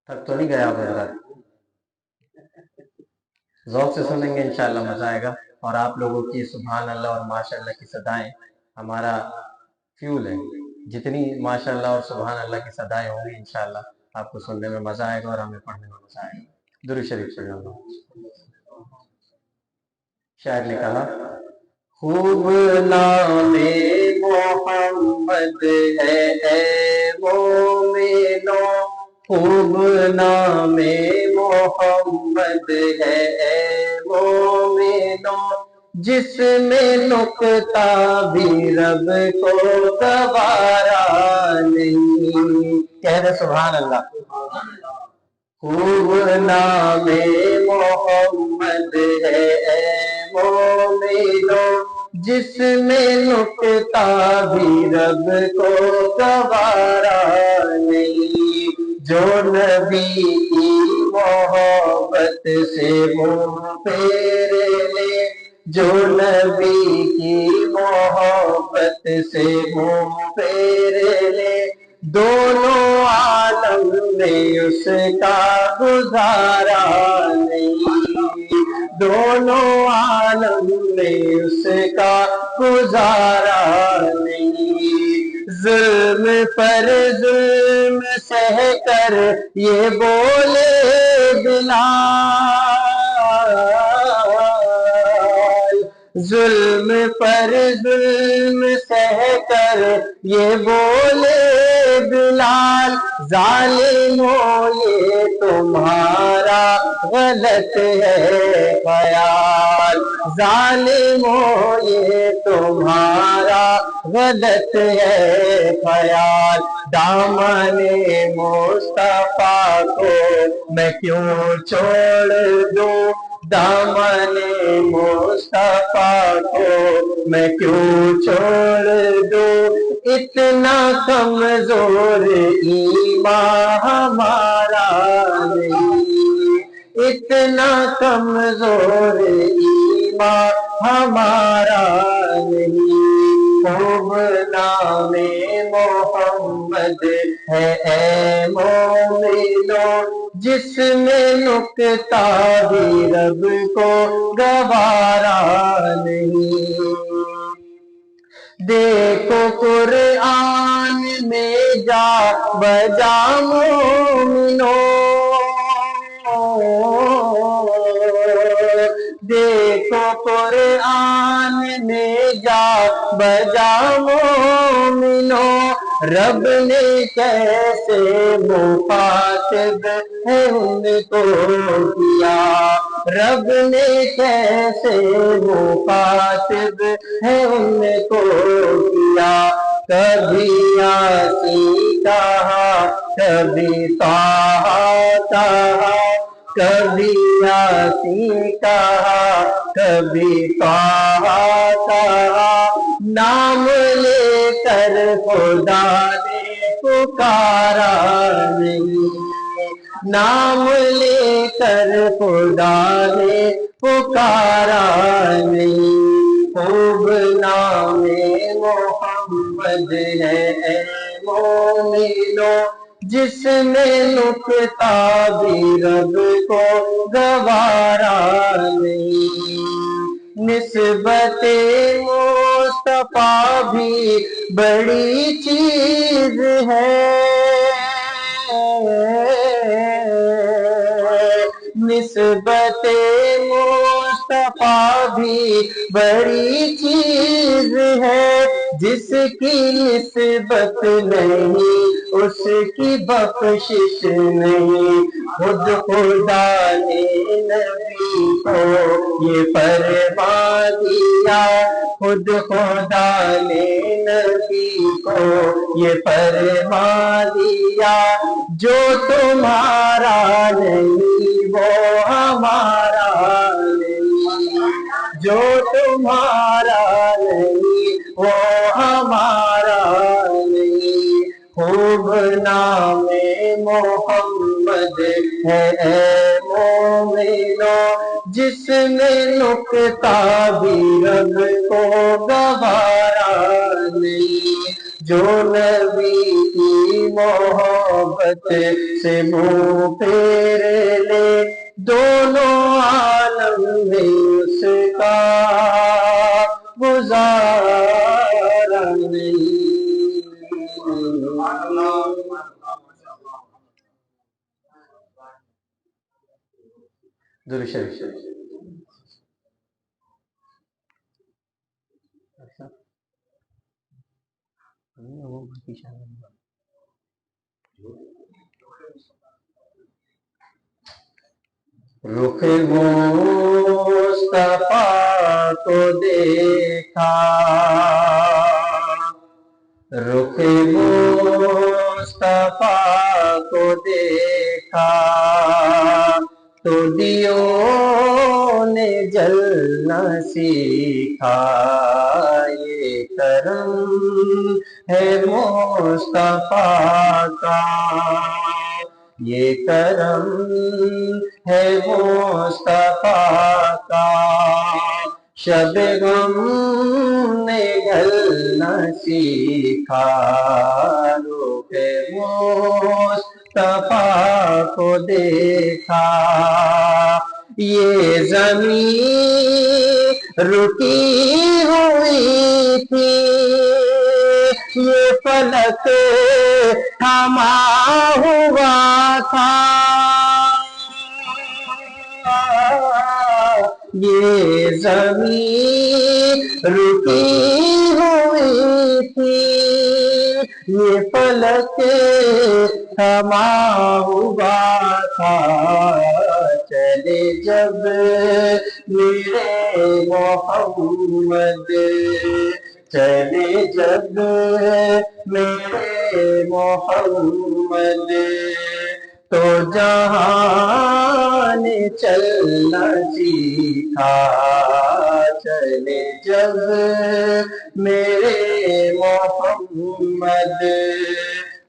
تھک تو نہیں گیا آپ حضرات؟ ذوق سے سنیں گے انشاءاللہ مزہ آئے گا، اور آپ لوگوں کی سبحان اللہ اور ماشاء اللہ کی صدائیں ہمارا فیول ہے۔ جتنی ماشاء اللہ اور سبحان اللہ کی صدائیں ہوں گی انشاءاللہ آپ کو سننے میں مزہ آئے گا اور ہمیں پڑھنے میں مزہ آئے گا۔ درود شریف پڑھ لو۔ شاعر نے کہا خوب نام محمد ہے اے مومنو، خوب نام محمد ہے اے مومنو، جس میں نکتہ بھی رب کو گوارا نہیں۔ کہہ دے سبحان اللہ۔ خوب نام محمد ہے اے مومنو، جس میں نکتہ بھی رب کو گوارا نہیں، جو نبی کی محبت سے منہ پھیر لے، جو نبی کی محبت سے منہ پھیر لے، دونوں عالم میں اس کا گزارا نہیں، دونوں عالم میں اس کا گزارا نہیں۔ ظلم پر ظلم سہ کر یہ بولے بلال، ظلم پر ظلم سہ کر یہ بولے بلال، ظالموں یہ تمہارا غلط ہے خیال، ظالموں یہ تمہارا غلط ہے خیال، دامن مصطفیٰ کو میں کیوں چھوڑ دوں، دامن مصطفیٰ کو میں کیوں چھوڑ دوں، اتنا کمزور ایمان ہمارا نہیں، اتنا کمزور ایمان ہمارا نہیں۔ خوب نام محمد ہے اے مومنو، جس میں نکتہ بھی رب کو گوارا نہیں۔ دیکھو قرآن میں جا بجا مومنو، دیکھو قرآن میں جا بجا مومنو، رب نے کیسے مخاطب ہے ان کو کیا، رب نے کیسے مخاطب ہے ان کو کیا، کبھی یاسین کہا کبھی طٰہٰ کہا، کبھی یاسین کہا کبھی طٰہٰ کہا، نام لے کر خدا نے پکارا نہیں، نام لے کر خدا نے پکارا نہیں۔ خوب نام محمد ہے اے مومنو، جس میں نکتہ بھی رب کو گوارا نہیں، نسبت مصطفیٰ بھی بڑی چیز ہے، نسبت مصطفیٰ بھی بڑی چیز ہے، جس کی نسبت نہیں اس کی بخشش نہیں، خود خدا نے نبی کو یہ فرما دیا، خود خدا نے نبی کو یہ فرما دیا، جو تمہارا نہیں وہ ہمارا نہیں، جو تمہارا نہیں وہ ہمارا نہیں۔ خوب نام محمد ہے اے مومنو، جس میں نکتہ بھی رب کو گوارا نہیں، جو نبی کی محبت سے منہ پھیر لے دونوں عالم میں اس کا گزارا نہیں. درود شریف. رخ مصطفیٰ کو دیکھا، رخ مصطفیٰ کو دیکھا تو دیوں نے جلنا سیکھا. یہ کرم ہے مصطفیٰ کا، یہ کرم ہے مصطفیٰ کا. شب غم نے ڈھلنا سیکھا، رخ مصطفیٰ کو دیکھا. یہ زمین رکی ہوئی تھی، یہ فلک تھما ہوا تھا. یہ زمین رکی ہوئی تھی، یہ فلک تھما ہوا تھا. چلے جب میرے محمد، چلے جب میرے محمد تو جہان چلنا سیکھا. چلے جب میرے محمد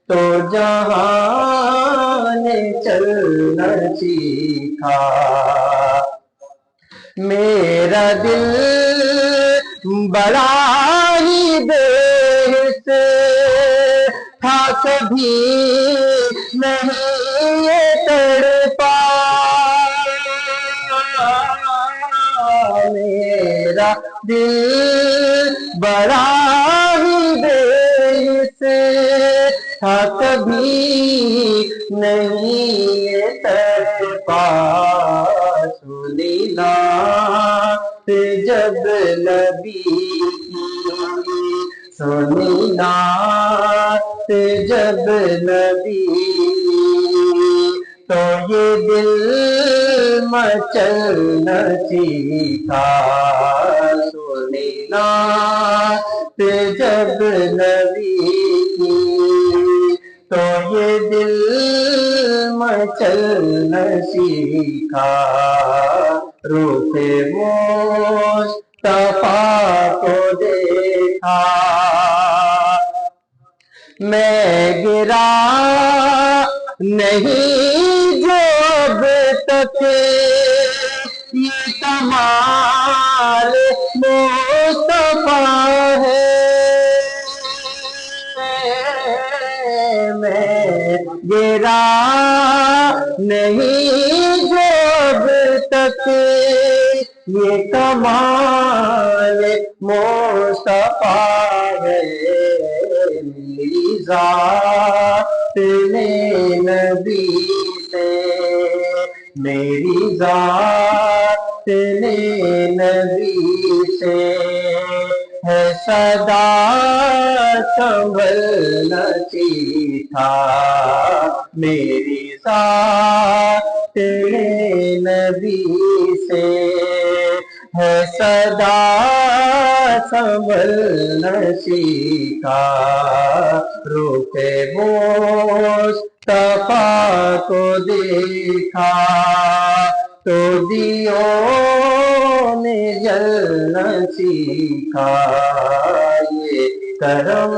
تو جہان چلنا سیکھا. میرا دل بڑا ہی بےحس تھا، کبھی نہیں یہ تڑپا. میرا دل بڑا ہی بےحس تھا، کبھی نہیں یہ تڑپا. سنی نعت جب نبی کی، سنی نعت جب نبی تو یہ دل مچلنا سیکھا. سنی نعت جب نبی کی تو یہ دل مچلنا سیکھا. رخ مصطفیٰ کو دیکھا، میں گرا نہیں جو اب تک یہ کمال مصطفیٰ ہے. میں گرا نہیں جو اب تک یہ کمال مصطفیٰ ہے. میری ذات نے نبی سے، میری ذات نے نبی سے ہے صدا سنبھلنا سیکھا. میری ذات نے نبی سے ہے صدا سنبھلنا سیکھا. رخ مصطفیٰ کو دیکھا تو دیوں نے جلنا سیکھا. یہ کرم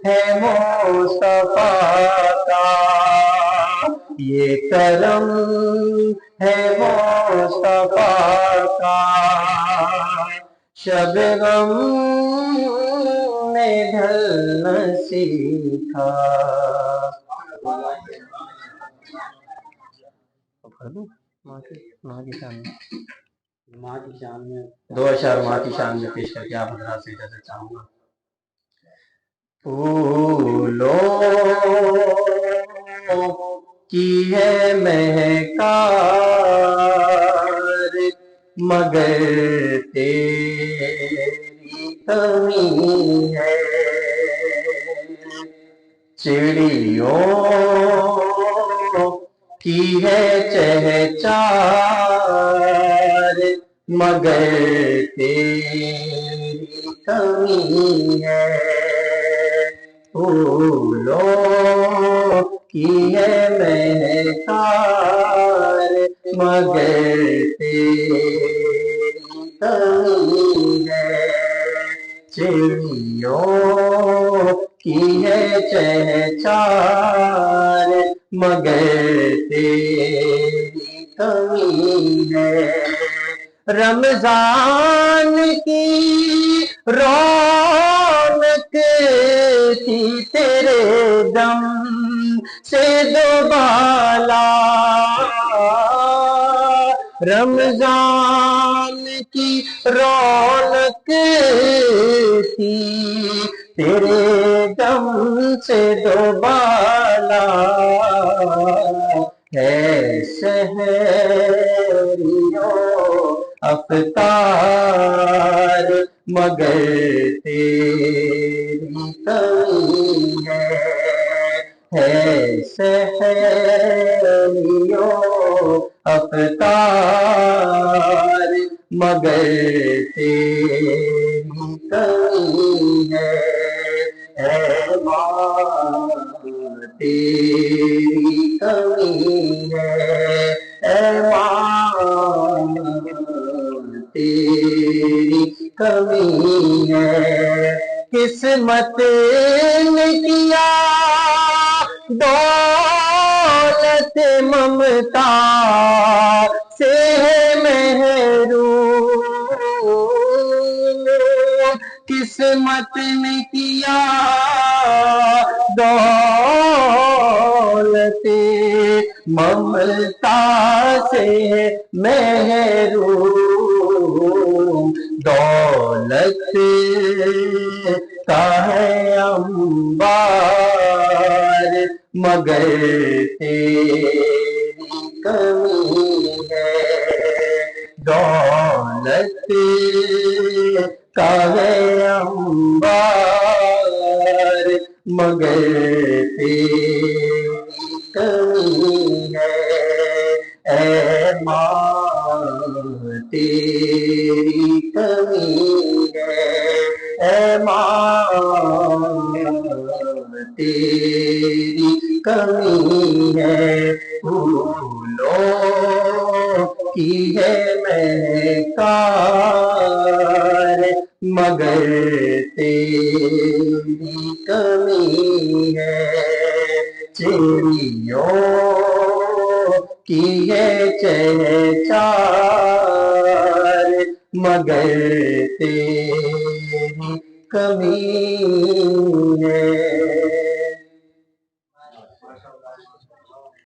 ہے مصطفیٰ کا، یہ کرم ہے مصطفیٰ کا. شب غم ڈھلنا سیکھا. ماں کی شان میں دو اشعار ماں کی شان میں پیش کر کے آپ حضرات سے اجازت چاہوں گا. پھولوں کی ہے مہکار مگر تیری کمی ہے. چڑیوں کی ہے چہچار مگر تیری کمی ہے. پھولوں کی ہے مہکار مگر تیری کمی ہے. چڑیوں کی ہے چہچار مگر تیری کمی ہے. رمضان کی رونق تھی تیرے دم سے دوبالا. رمضان کی رونق تھی تیرے دم سے دوبالا. ہے شہریوں افطار مگر تیری کمی ہے. شہریوں افطار مگر تیری کمی ہے. اے ماں تیری کمی ہے. اے ماں تیری کمی ہے. قسمت نے کیا دولت ممتا سے محروم. قسمت نے کیا دولت ممتا سے محروم. دولت کا ہے انبار مگر تیری کمی ہے. دولت کا ہے انبار مگر تیری کمی ہے. اے ماں تیری کمی ہے. اے ماں تیری کمی ہے. پھولوں کی ہے مہکار مگر تیری کمی ہے. چڑیوں کی ہے چہچار مگر تیری کمی ہے.